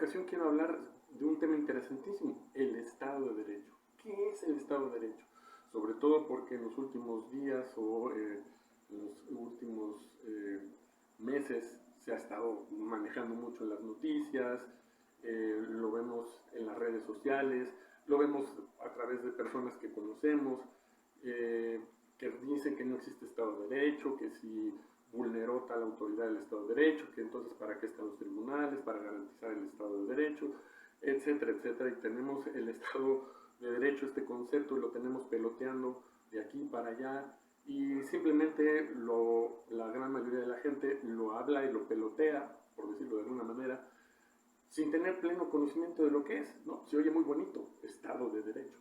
ocasión quiero hablar de un tema interesantísimo, el Estado de Derecho. ¿Qué es el Estado de Derecho? Sobre todo porque en los últimos días o en los últimos meses se ha estado manejando mucho en las noticias, lo vemos en las redes sociales, lo vemos a través de personas que conocemos, que dicen que no existe Estado de Derecho, que si vulneró tal autoridad del Estado de Derecho, que entonces para qué están los tribunales, para garantizar el Estado de Derecho, etcétera, etcétera. Y tenemos el Estado de Derecho, este concepto, y lo tenemos peloteando de aquí para allá, y simplemente la gran mayoría de la gente lo habla y lo pelotea, por decirlo de alguna manera, sin tener pleno conocimiento de lo que es, ¿no? Se oye muy bonito, Estado de Derecho.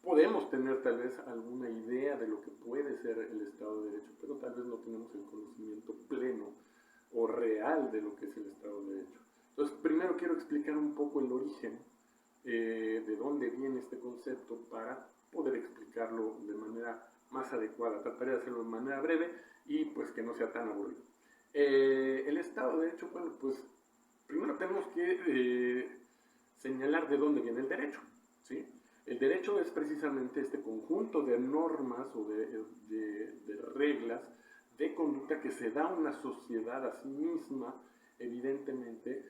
Podemos tener tal vez alguna idea de lo que puede ser el Estado de Derecho, pero tal vez no tenemos el conocimiento pleno o real de lo que es el Estado de Derecho. Entonces, primero quiero explicar un poco el origen, de dónde viene este concepto para poder explicarlo de manera más adecuada. Trataré de hacerlo de manera breve y pues que no sea tan aburrido. El Estado de Derecho, bueno, pues primero tenemos que señalar de dónde viene el derecho, ¿sí? El derecho es precisamente este conjunto de normas o de reglas de conducta que se da una sociedad a sí misma, evidentemente,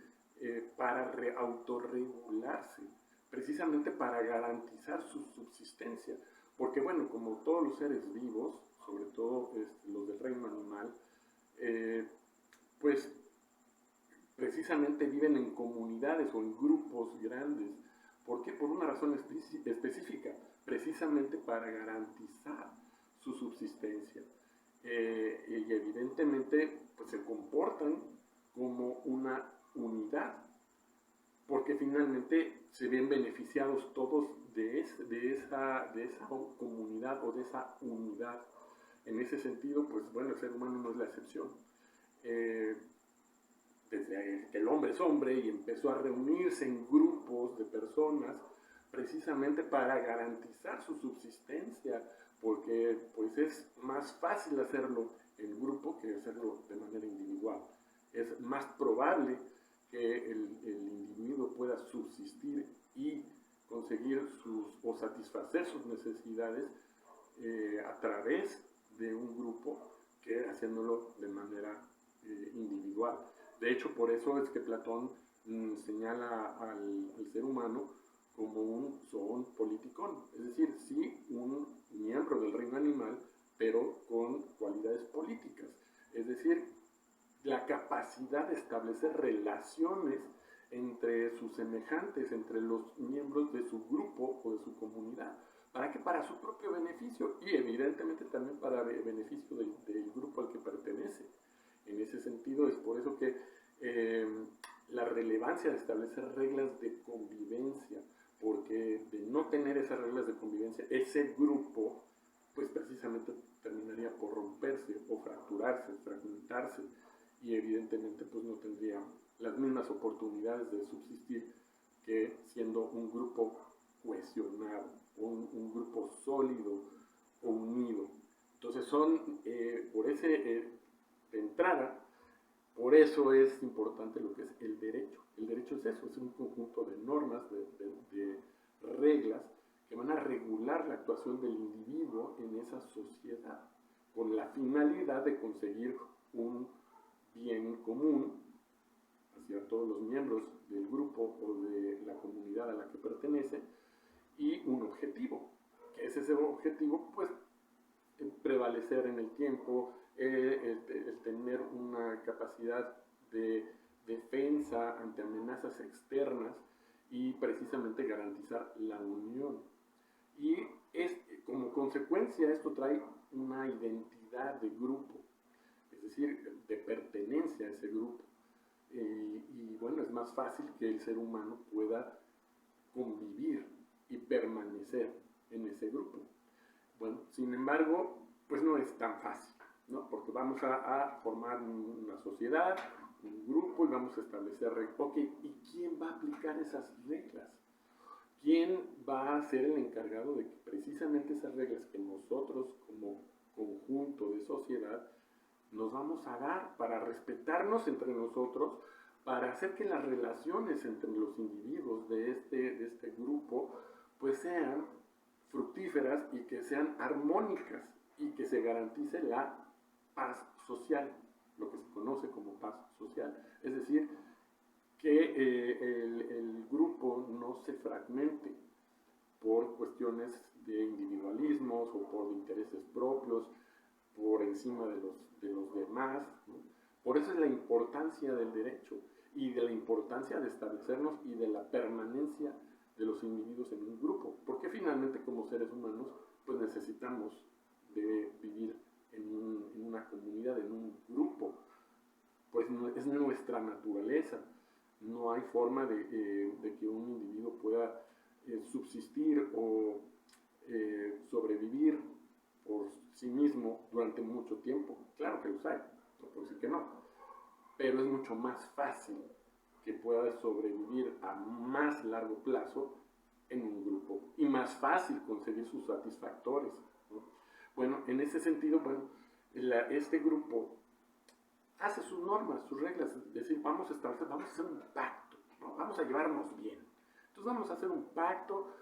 para autorregularse, precisamente para garantizar su subsistencia. Porque bueno, como todos los seres vivos, sobre todo los del reino animal, pues precisamente viven en comunidades o en grupos grandes. ¿Por qué? Por una razón específica, precisamente para garantizar su subsistencia. Y evidentemente pues, se comportan como una unidad, porque finalmente se ven beneficiados todos de esa comunidad o de esa unidad. En ese sentido, pues bueno, el ser humano no es la excepción. Desde que el hombre es hombre y empezó a reunirse en grupos de personas precisamente para garantizar su subsistencia, porque pues es más fácil hacerlo en grupo que hacerlo de manera individual. Es más probable que el individuo pueda subsistir y conseguir o satisfacer sus necesidades a través de un grupo que haciéndolo de manera individual. De hecho, por eso es que Platón señala al ser humano como un zoon politikon, es decir, sí un miembro del reino animal, pero con cualidades políticas, es decir, la capacidad de establecer relaciones entre sus semejantes, entre los miembros de su grupo o de su comunidad. ¿Para qué? Para su propio beneficio y evidentemente también para el beneficio del grupo al que pertenece. En ese sentido es por eso que la relevancia de establecer reglas de convivencia, porque de no tener esas reglas de convivencia, ese grupo pues precisamente terminaría por romperse o fracturarse, fragmentarse, y evidentemente pues no tendría las mismas oportunidades de subsistir que siendo un grupo cohesionado, un grupo sólido o unido. Entonces son, por ese, de entrada, por eso es importante lo que es el derecho. El derecho es eso, es un conjunto de normas, de reglas que van a regular la actuación del individuo en esa sociedad, con la finalidad de conseguir un bien común hacia todos los miembros del grupo o de la comunidad a la que pertenece, y un objetivo, que es ese objetivo, pues, prevalecer en el tiempo, el tener una capacidad de defensa ante amenazas externas y precisamente garantizar la unión. Y como consecuencia esto trae una identidad de grupo, es decir, de pertenencia a ese grupo. Y bueno, es más fácil que el ser humano pueda convivir y permanecer en ese grupo. Bueno, sin embargo, pues no es tan fácil, ¿no? Porque vamos a formar una sociedad, un grupo, y vamos a establecer reglas. Ok, ¿y quién va a aplicar esas reglas? ¿Quién va a ser el encargado de que precisamente esas reglas que nosotros como conjunto de sociedad nos vamos a dar para respetarnos entre nosotros, para hacer que las relaciones entre los individuos de este grupo pues sean fructíferas y que sean armónicas y que se garantice la paz social, lo que se conoce como paz social. Es decir, que el grupo no se fragmente por cuestiones de individualismos o por intereses propios, por encima de los demás, ¿no? Por eso es la importancia del derecho y de la importancia de establecernos y de la permanencia de los individuos en un grupo, porque finalmente como seres humanos pues necesitamos de vivir en una comunidad, en un grupo, pues es nuestra naturaleza. No hay forma de que un individuo pueda subsistir o sobrevivir por sí mismo durante mucho tiempo. Claro que los hay, no puedo decir que no, pero es mucho más fácil que pueda sobrevivir a más largo plazo en un grupo y más fácil conseguir sus satisfactores, ¿no? Bueno, en ese sentido, bueno, este grupo hace sus normas, sus reglas, es decir, vamos a hacer un pacto, ¿no? Vamos a llevarnos bien. Entonces vamos a hacer un pacto,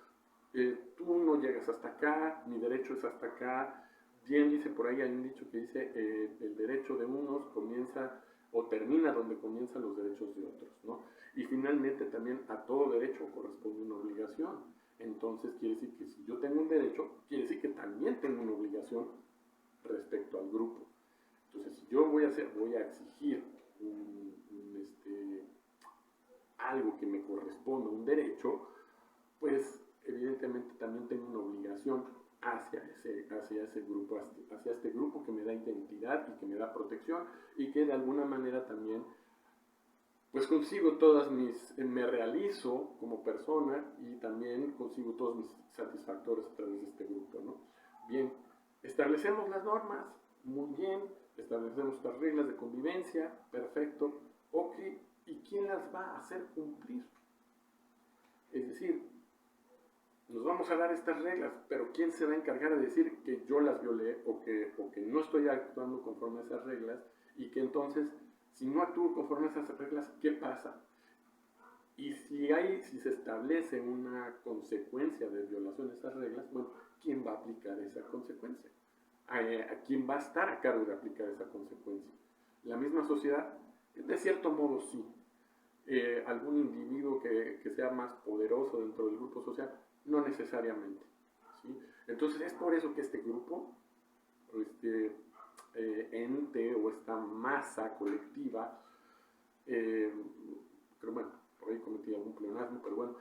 tú no llegas hasta acá, mi derecho es hasta acá. Bien dice por ahí, hay un dicho que dice, el derecho de unos comienza o termina donde comienzan los derechos de otros, ¿no? Y finalmente también a todo derecho corresponde una obligación. Entonces quiere decir que si yo tengo un derecho, quiere decir que también tengo una obligación respecto al grupo. Entonces, si yo voy a exigir algo que me corresponda, un derecho, pues evidentemente también tengo una obligación hacia ese grupo, hacia este grupo que me da identidad y que me da protección y que de alguna manera también pues consigo me realizo como persona y también consigo todos mis satisfactores a través de este grupo, ¿no? Bien, establecemos las normas, muy bien, establecemos las reglas de convivencia, perfecto, ok, ¿y quién las va a hacer cumplir? Es decir, nos vamos a dar estas reglas, pero ¿quién se va a encargar de decir que yo las violé o que no estoy actuando conforme a esas reglas y que entonces, si no actúo conforme a esas reglas, ¿qué pasa? Y si se establece una consecuencia de violación de esas reglas, bueno, ¿quién va a aplicar esa consecuencia? ¿A quién va a estar a cargo de aplicar esa consecuencia? ¿La misma sociedad? De cierto modo sí. ¿Algún individuo que sea más poderoso dentro del grupo social? No necesariamente, ¿sí? Entonces es por eso que este grupo, ente o esta masa colectiva, pero bueno, por ahí cometí algún pleonasmo, pero bueno,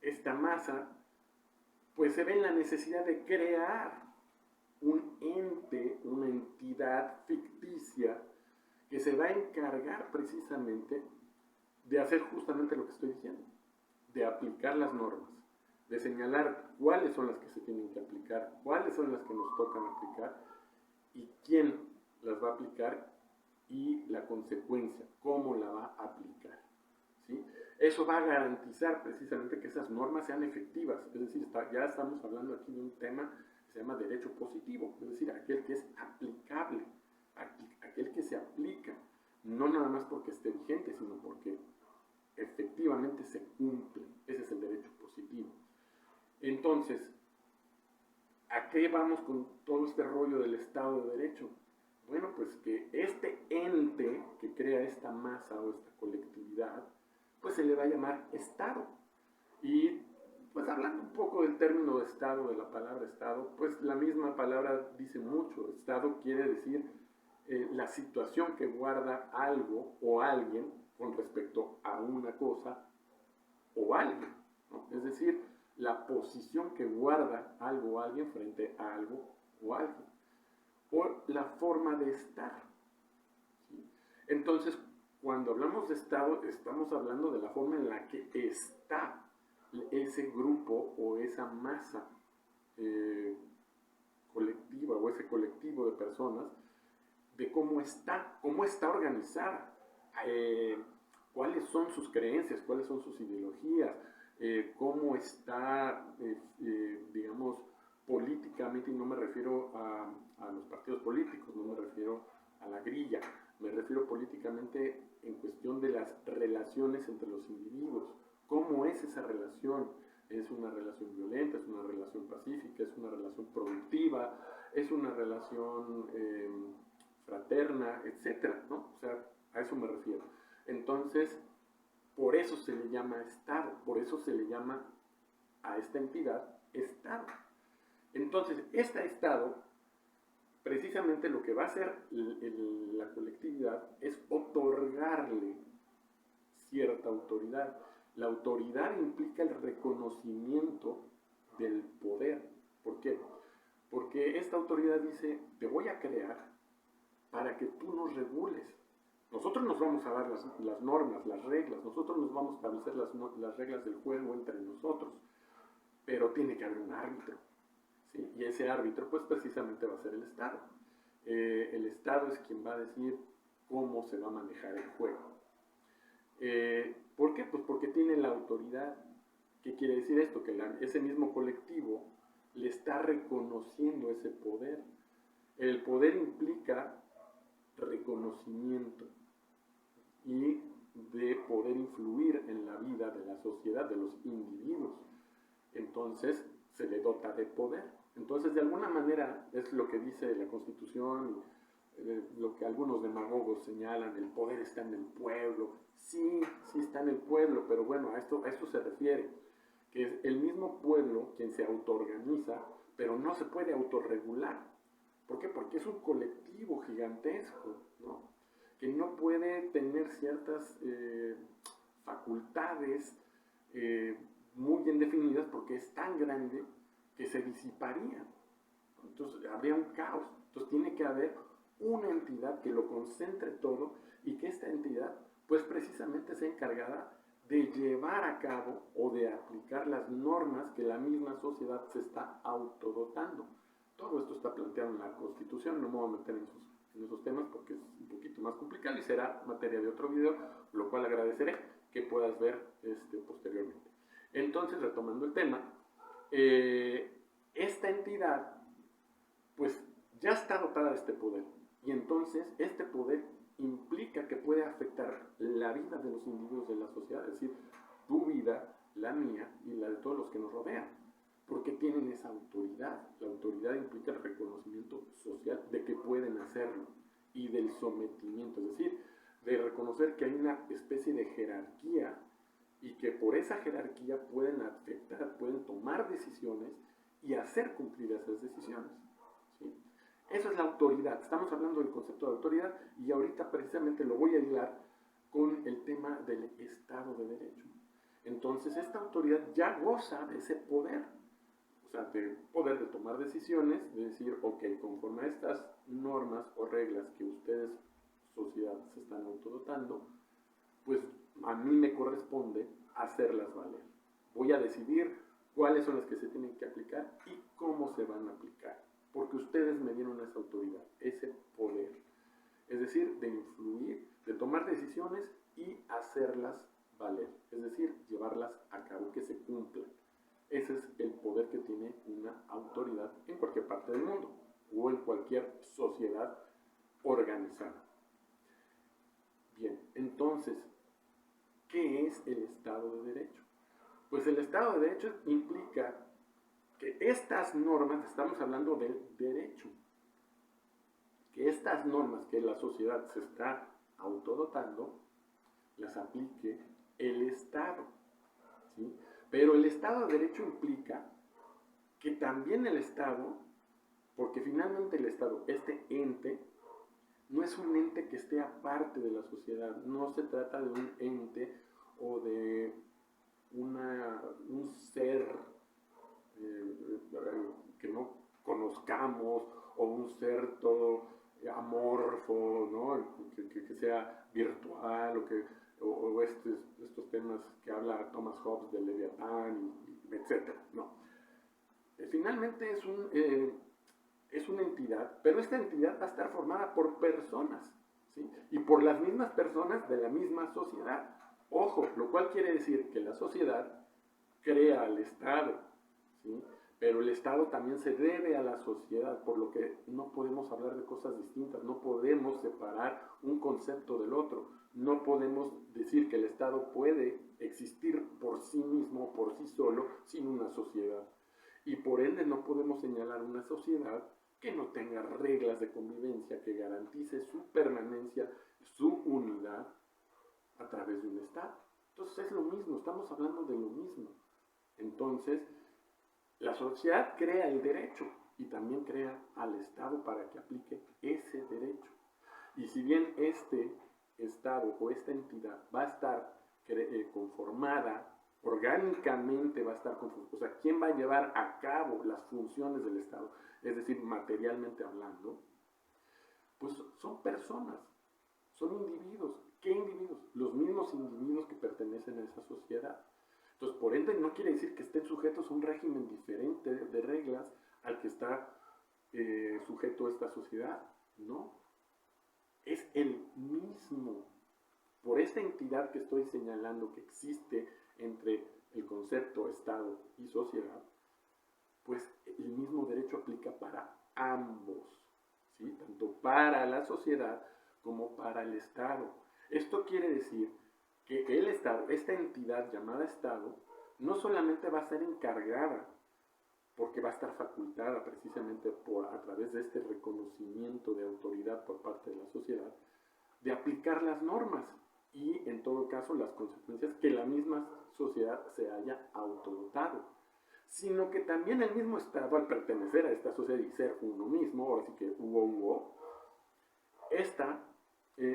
esta masa pues se ve en la necesidad de crear un ente, una entidad ficticia que se va a encargar precisamente de hacer justamente lo que estoy diciendo, de aplicar las normas, de señalar cuáles son las que se tienen que aplicar, cuáles son las que nos tocan aplicar y quién las va a aplicar y la consecuencia, cómo la va a aplicar, ¿sí? Eso va a garantizar precisamente que esas normas sean efectivas, es decir, ya estamos hablando aquí de un tema que se llama derecho positivo, es decir, aquel que es aplicable, aquel que se aplica, no nada más porque esté vigente, sino porque efectivamente se cumple. Ese es el derecho positivo. Entonces, ¿a qué vamos con todo este rollo del Estado de Derecho? Bueno, pues que este ente que crea esta masa o esta colectividad, pues se le va a llamar Estado. Y pues hablando un poco del término de Estado, de la palabra Estado, pues la misma palabra dice mucho. Estado quiere decir la situación que guarda algo o alguien con respecto a una cosa o alguien, ¿no? Es decir, la posición que guarda algo o alguien frente a algo o alguien, o la forma de estar, ¿sí? Entonces, cuando hablamos de Estado, estamos hablando de la forma en la que está ese grupo o esa masa colectiva o ese colectivo de personas, de cómo está organizada, cuáles son sus creencias, cuáles son sus ideologías, cómo está, digamos, políticamente, y no me refiero a los partidos políticos, no me refiero a la grilla, Me refiero políticamente en cuestión de las relaciones entre los individuos. ¿Cómo es esa relación? ¿Es una relación violenta? ¿Es una relación pacífica? ¿Es una relación productiva? ¿Es una relación fraterna? Etcétera, ¿no? O sea, a eso me refiero. Entonces, por eso se le llama Estado, por eso se le llama a esta entidad Estado. Entonces, este Estado, precisamente lo que va a hacer la colectividad es otorgarle cierta autoridad. La autoridad implica el reconocimiento del poder. ¿Por qué? Porque esta autoridad dice, te voy a crear para que tú nos regules. Nosotros nos vamos a dar las normas, las reglas, nosotros nos vamos a establecer las reglas del juego entre nosotros, pero tiene que haber un árbitro, ¿sí? Y ese árbitro pues precisamente va a ser el Estado. El Estado es quien va a decir cómo se va a manejar el juego. ¿Por qué? Pues porque tiene la autoridad. ¿Qué quiere decir esto? Que ese mismo colectivo le está reconociendo ese poder. El poder implica reconocimiento y de poder influir en la vida de la sociedad, de los individuos. Entonces se le dota de poder. Entonces de alguna manera es lo que dice la Constitución, lo que algunos demagogos señalan, el poder está en el pueblo. Sí, sí está en el pueblo, pero bueno, a esto se refiere, que es el mismo pueblo quien se autoorganiza, pero no se puede autorregular. ¿Por qué? Porque es un colectivo gigantesco, ¿no? Que no puede tener ciertas facultades muy bien definidas porque es tan grande que se disiparían. Entonces habría un caos. Entonces tiene que haber una entidad que lo concentre todo y que esta entidad pues precisamente sea encargada de llevar a cabo o de aplicar las normas que la misma sociedad se está autodotando. Todo esto está planteado en la Constitución, no me voy a meter en esos temas porque es un poquito más complicado y será materia de otro video, lo cual agradeceré que puedas ver posteriormente. Entonces, retomando el tema, esta entidad pues ya está dotada de este poder y entonces este poder implica que puede afectar la vida de los individuos de la sociedad, es decir, tu vida, la mía y la de todos los que nos rodean, porque tienen esa autoridad. La autoridad implica el reconocimiento social de que pueden hacerlo y del sometimiento, es decir, de reconocer que hay una especie de jerarquía y que por esa jerarquía pueden afectar, pueden tomar decisiones y hacer cumplir esas decisiones, ¿sí? Eso es la autoridad. Estamos hablando del concepto de autoridad y ahorita precisamente lo voy a hilar con el tema del Estado de Derecho. Entonces esta autoridad ya goza de ese poder, o sea, de poder de tomar decisiones, de decir, ok, conforme a estas normas o reglas que ustedes, sociedad, se están autodotando, pues a mí me corresponde hacerlas valer. Voy a decidir cuáles son las que se tienen que aplicar y cómo se van a aplicar, porque ustedes me dieron esa autoridad, ese poder, es decir, de influir, de tomar decisiones y hacerlas valer, es decir, llevarlas a cabo, que se cumplan. Ese es el poder que tiene una autoridad en cualquier parte del mundo o en cualquier sociedad organizada. Bien, entonces, ¿qué es el Estado de Derecho? Pues el Estado de Derecho implica que estas normas, estamos hablando del derecho, que estas normas que la sociedad se está autodotando, las aplique el Estado, ¿sí? Pero el Estado de Derecho implica que también el Estado, porque finalmente el Estado, este ente, no es un ente que esté aparte de la sociedad, no se trata de un ente o de un ser que no conozcamos o un ser todo amorfo, ¿no? que sea virtual o estos temas que habla Thomas Hobbes del Leviatán, etc. No. Finalmente es una entidad, pero esta entidad va a estar formada por personas, ¿sí? Y por las mismas personas de la misma sociedad. Ojo, lo cual quiere decir que la sociedad crea al Estado, ¿sí? pero el Estado también se debe a la sociedad, por lo que no podemos hablar de cosas distintas, no podemos separar un concepto del otro, no podemos decir que el Estado puede existir por sí mismo, por sí solo, sin una sociedad. Y por ende no podemos señalar una sociedad que no tenga reglas de convivencia, que garantice su permanencia, su unidad a través de un Estado. Entonces es lo mismo, estamos hablando de lo mismo. Entonces, la sociedad crea el derecho y también crea al Estado para que aplique ese derecho. Y si bien este Estado o esta entidad va a estar conformada orgánicamente, va a estar conformada, o sea, ¿quién va a llevar a cabo las funciones del Estado? Es decir, materialmente hablando, pues son personas, son individuos. ¿Qué individuos? Los mismos individuos que pertenecen a esa sociedad. Entonces, por ende, no quiere decir que estén sujetos a un régimen diferente de reglas al que está sujeto esta sociedad. No, es el mismo. Por esta entidad que estoy señalando que existe entre el concepto Estado y sociedad, pues el mismo derecho aplica para ambos, ¿sí? Tanto para la sociedad como para el Estado. Esto quiere decir que el Estado, esta entidad llamada Estado, no solamente va a ser encargada, porque va a estar facultada precisamente a través de este reconocimiento de autoridad por parte de la sociedad, de aplicar las normas y en todo caso las consecuencias que la misma sociedad se haya autodotado, sino que también el mismo Estado, al pertenecer a esta sociedad y ser uno mismo, ahora sí que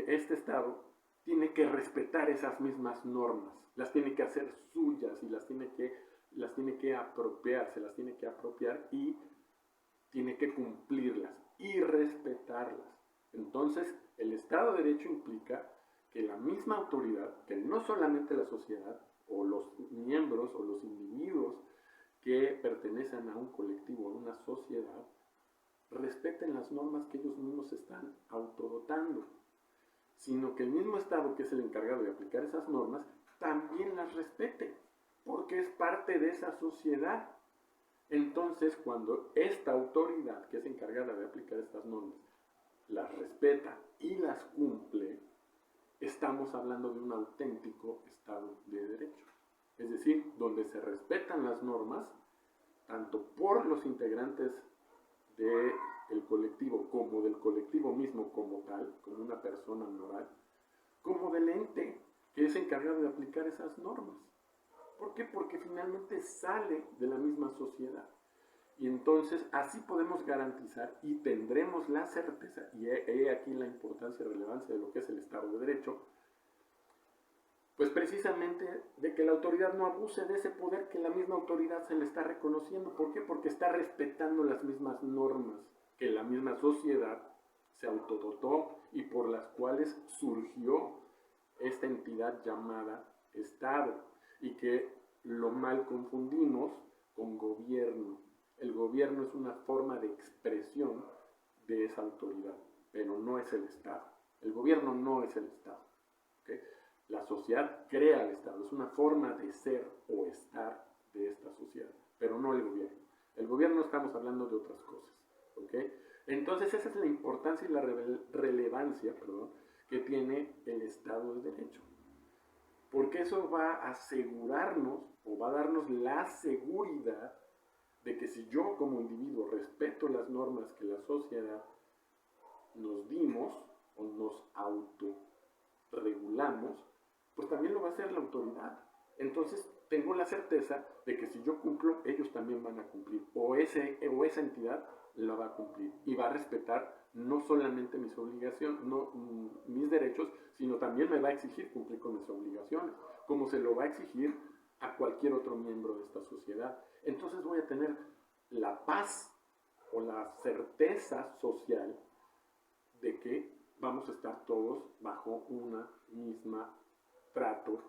este Estado tiene que respetar esas mismas normas, las tiene que hacer suyas y las tiene que apropiar, se las tiene que apropiar y tiene que cumplirlas y respetarlas. Entonces, el Estado de Derecho implica que la misma autoridad, que no solamente la sociedad o los miembros o los individuos que pertenecen a un colectivo, a una sociedad, respeten las normas que ellos mismos están autodotando, sino que el mismo Estado, que es el encargado de aplicar esas normas, también las respete, porque es parte de esa sociedad. Entonces, cuando esta autoridad, que es encargada de aplicar estas normas, las respeta y las cumple, estamos hablando de un auténtico Estado de Derecho. Es decir, donde se respetan las normas, tanto por los integrantes del colectivo, como del colectivo mismo como tal, como una persona moral, como del ente que es encargado de aplicar esas normas. ¿Por qué? Porque finalmente sale de la misma sociedad. Y entonces así podemos garantizar y tendremos la certeza, y he aquí la importancia y relevancia de lo que es el Estado de Derecho, pues precisamente de que la autoridad no abuse de ese poder que la misma autoridad se le está reconociendo. ¿Por qué? Porque está respetando las mismas normas que la misma sociedad se autodotó y por las cuales surgió esta entidad llamada Estado, y que lo mal confundimos con gobierno. El gobierno es una forma de expresión de esa autoridad, pero no es el Estado. El gobierno no es el Estado. ¿Okay? La sociedad crea el Estado, es una forma de ser o estar de esta sociedad, pero no el gobierno. El gobierno estamos hablando de otras cosas. ¿Okay? Entonces esa es la importancia y la relevancia que tiene el Estado de Derecho. Porque eso va a asegurarnos o va a darnos la seguridad de que si yo como individuo respeto las normas que la sociedad nos dimos o nos autorregulamos, pues también lo va a hacer la autoridad. Entonces tengo la certeza de que si yo cumplo, ellos también van a cumplir, o esa entidad la va a cumplir y va a respetar no solamente mis obligaciones, mis derechos, sino también me va a exigir cumplir con mis obligaciones, como se lo va a exigir a cualquier otro miembro de esta sociedad. Entonces voy a tener la paz o la certeza social de que vamos a estar todos bajo una misma trato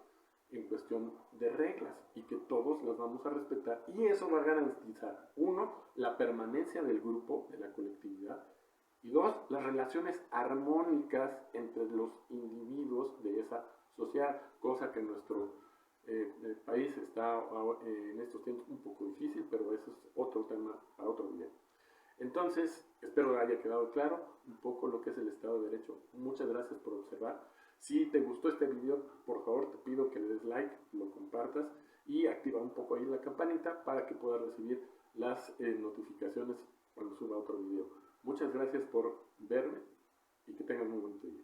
en cuestión de reglas y que todos las vamos a respetar, y eso va a garantizar, uno, la permanencia del grupo, de la colectividad, y dos, las relaciones armónicas entre los individuos de esa sociedad, cosa que nuestro El país está en estos tiempos un poco difícil, pero eso es otro tema para otro día. Entonces, espero haya quedado claro un poco lo que es el Estado de Derecho. Muchas gracias por observar. Si te gustó este video, por favor te pido que le des like, lo compartas y activa un poco ahí la campanita para que puedas recibir las notificaciones cuando suba otro video. Muchas gracias por verme y que tengan un buen día.